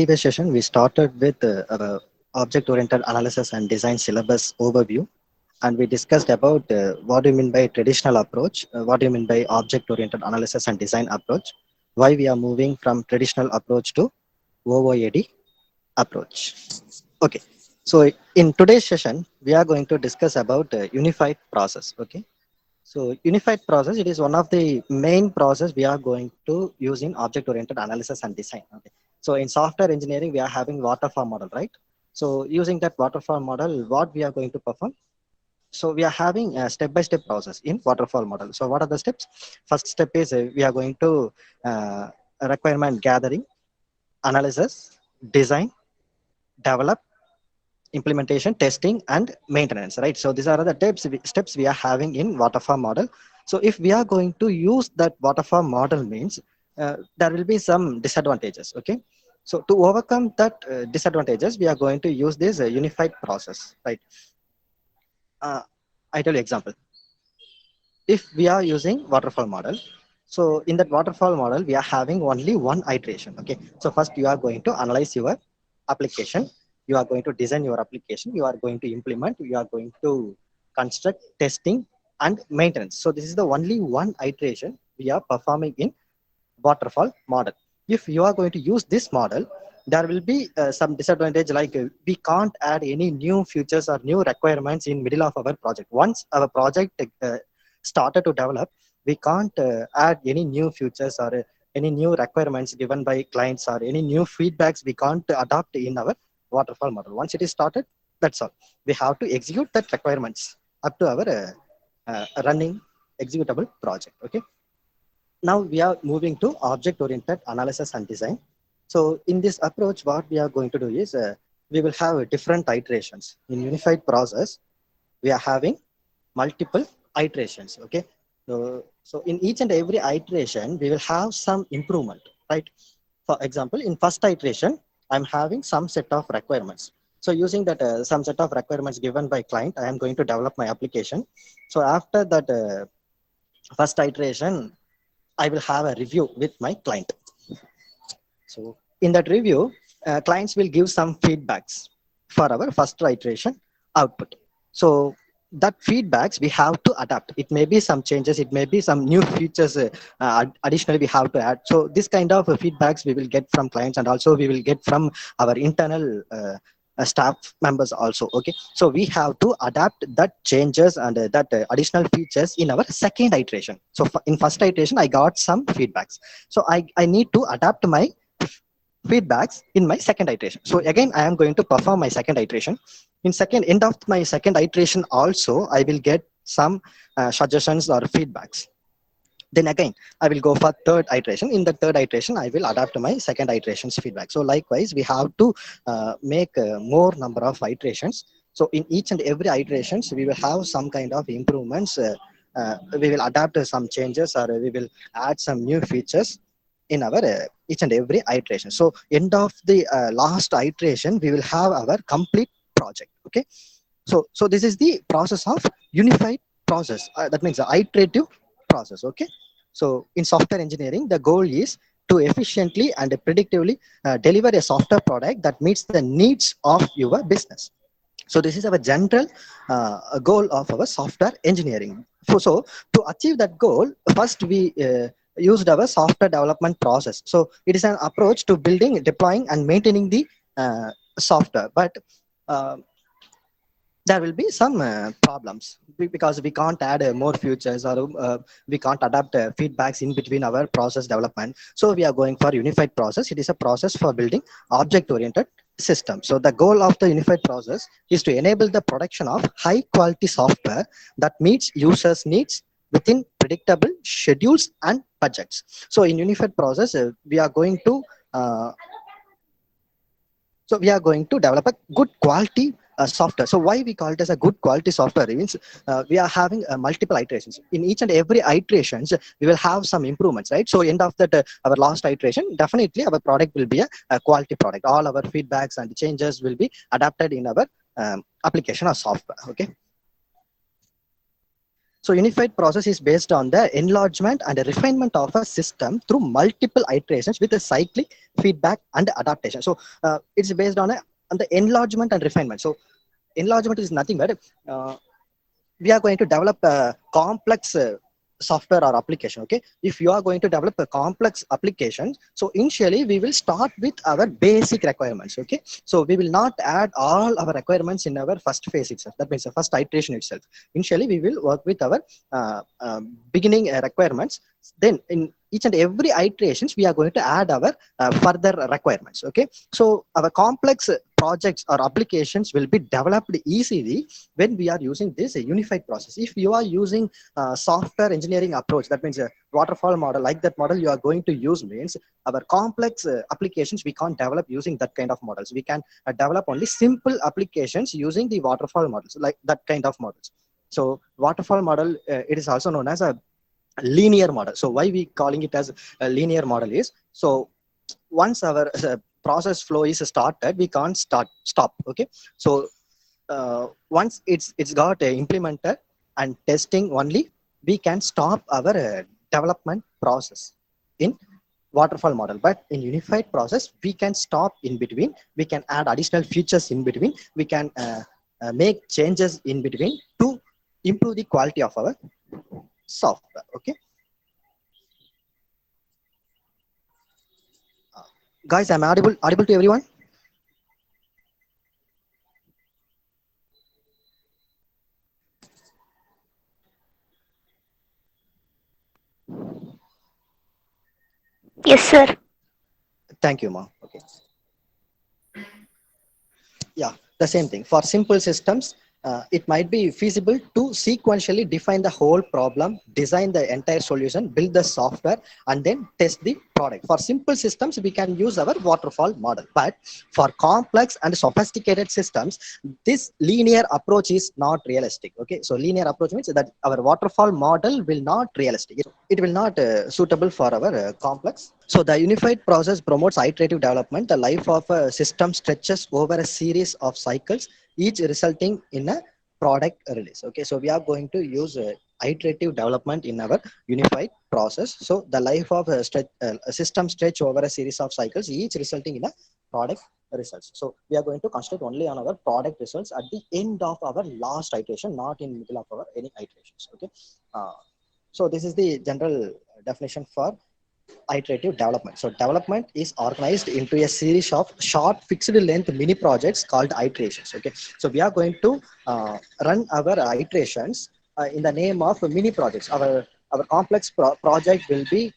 Previous session, we started with our object-oriented analysis and design syllabus overview, and we discussed about what do you mean by traditional approach, what do you mean by object-oriented analysis and design approach, why we are moving from traditional approach to OOAD approach. Okay, so in today's session, we are going to discuss about unified process. Okay, so unified process, it is one of the main process we are going to use in object-oriented analysis and design. Okay. So in software engineering, we are having waterfall model, right? So using that waterfall model, what we are going to perform? So we are having a step-by-step process in waterfall model. So what are the steps? First step is we are going to requirement gathering, analysis, design, develop, implementation, testing, and maintenance, right? So these are the steps we are having in waterfall model. So if we are going to use that waterfall model means there will be some disadvantages, okay? So to overcome that disadvantages, we are going to use this unified process, right? Uh, I tell you example. If we are using waterfall model, so in that waterfall model, we are having only one iteration, okay? So first you are going to analyze your application, you are going to design your application, you are going to implement, you are going to construct, testing, and maintenance. So this is the only one iteration we are performing in waterfall model. If you are going to use this model, there will be some disadvantage like we can't add any new features or new requirements in middle of our project. Once our project started to develop, we can't add any new features or any new requirements given by clients or any new feedbacks we can't adopt in our waterfall model. Once it is started, that's all. We have to execute that requirements up to our running executable project. Okay. Now we are moving to object-oriented analysis and design. So in this approach, what we are going to do is we will have different iterations. In unified process, we are having multiple iterations. Okay. So in each and every iteration, we will have some improvement, right? For example, in first iteration, I'm having some set of requirements. So using that some set of requirements given by client, I am going to develop my application. So after that first iteration, I will have a review with my client. So in that review, clients will give some feedbacks for our first iteration output. So that feedbacks we have to adapt. It may be some changes, it may be some new features additionally we have to add. So this kind of feedbacks we will get from clients, and also we will get from our internal staff members also. Okay, so we have to adapt that changes and that additional features in our second iteration. So in first iteration I got some feedbacks, so I need to adapt my feedbacks in my second iteration. So again I am going to perform my second iteration. In second end of my second iteration also I will get some suggestions or feedbacks. Then again I will go for third iteration. In the third iteration I will adapt my second iteration's feedback. So likewise we have to make more number of iterations. So in each and every iterations we will have some kind of improvements. We will adapt some changes, or we will add some new features in our each and every iteration. So end of the last iteration we will have our complete project. Okay, so this is the process of unified process. That means the iterative process. Okay, so in software engineering the goal is to efficiently and predictively deliver a software product that meets the needs of your business. So this is our general goal of our software engineering. So to achieve that goal, first we used our software development process. So it is an approach to building, deploying, and maintaining the software. But uh, there will be some problems because we can't add more features, or we can't adapt feedbacks in between our process development. So we are going for unified process. It is a process for building object oriented system. So the goal of the unified process is to enable the production of high quality software that meets users needs within predictable schedules and budgets. So in unified process we are going to uh, develop a good quality software. So why we call it as a good quality software? It means we are having multiple iterations. In each and every iterations, we will have some improvements, right? So end of that, our last iteration, definitely our product will be a quality product. All our feedbacks and changes will be adapted in our application or software. Okay. So unified process is based on the enlargement and refinement of a system through multiple iterations with a cyclic feedback and adaptation. So it's based on the enlargement and refinement. So enlargement is nothing but we are going to develop a complex software or application. Okay, if you are going to develop a complex application, so initially we will start with our basic requirements. Okay, so we will not add all our requirements in our first phase itself, that means the first iteration itself. Initially we will work with our beginning requirements, then in each and every iterations we are going to add our further requirements. Okay, so our complex projects or applications will be developed easily when we are using this unified process. If you are using software engineering approach, that means a waterfall model, like that model you are going to use, means our complex applications we can't develop using that kind of models. We can develop only simple applications using the waterfall models, like that kind of models. So waterfall model, it is also known as a linear model. So why we calling it as a linear model is, so once our process flow is started, we can't stop. Okay, so once it's got implemented and testing only, we can stop our development process in waterfall model. But in unified process we can stop in between, we can add additional features in between, we can make changes in between to improve the quality of our software. Okay, guys, I'm audible to everyone? Yes, sir. Thank you, ma. Okay, yeah, the same thing for simple systems. It might be feasible to sequentially define the whole problem, design the entire solution, build the software, and then test the product. For simple systems we can use our waterfall model, but for complex and sophisticated systems this linear approach is not realistic. Okay, so linear approach means that our waterfall model will not realistic, it will not suitable for our complex. So the unified process promotes iterative development. The life of a system stretches over a series of cycles, each resulting in a product release. Okay, so we are going to use iterative development in our unified process. So the life of a system stretch over a series of cycles, each resulting in a product results. So we are going to concentrate only on our product results at the end of our last iteration, not in middle of our any iterations. Okay, uh, so this is the general definition for iterative development. So development is organized into a series of short fixed length mini projects called iterations. Okay, so we are going to run our iterations in the name of mini projects. Our complex project will be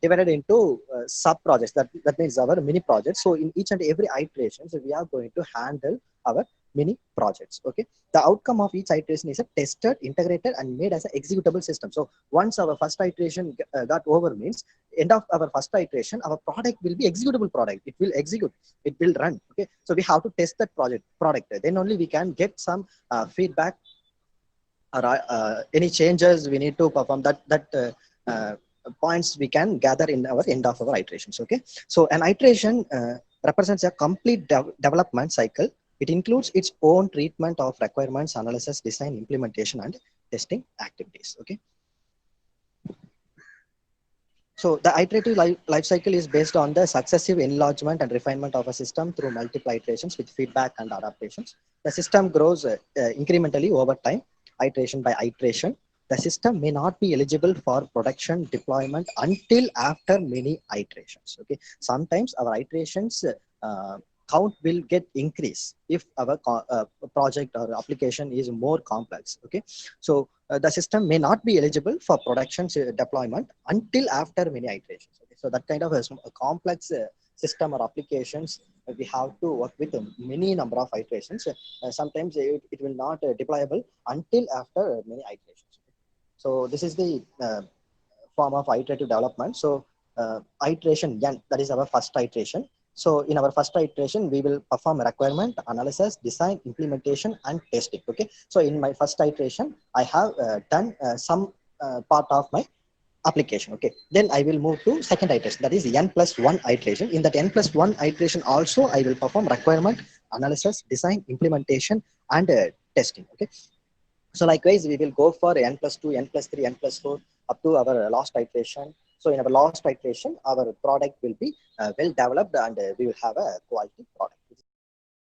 divided into sub projects. That means our mini projects. So in each and every iteration, so we are going to handle our mini projects. Okay, the outcome of each iteration is a tested, integrated, and made as an executable system. So once our first iteration got over, means end of our first iteration our product will be executable product, it will execute, it will run. Okay, so we have to test that product, then only we can get some feedback or any changes we need to perform, that points we can gather in our end of our iterations. Okay, so an iteration represents a complete development cycle. It includes its own treatment of requirements, analysis, design, implementation, and testing activities. Okay, so the iterative life cycle is based on the successive enlargement and refinement of a system through multiple iterations with feedback and adaptations. The system grows incrementally over time, iteration by iteration. The system may not be eligible for production deployment until after many iterations. Okay, sometimes our iterations count will get increase if our project or application is more complex. Okay, so the system may not be eligible for production deployment until after many iterations. Okay, so that kind of a complex system or applications, we have to work with many number of iterations. Sometimes it will not deployable until after many iterations. So this is the form of iterative development. So iteration n, that is our first iteration. So in our first iteration, we will perform requirement analysis, design, implementation, and testing. Okay. So in my first iteration, I have done some part of my application. Okay. Then I will move to second iteration. That is n+1 iteration. In that n+1 iteration, also I will perform requirement analysis, design, implementation, and testing. Okay. So likewise, we will go for n plus 2, n plus 3, n plus 4 up to our last iteration. So in our last iteration, our product will be well developed and we will have a quality product.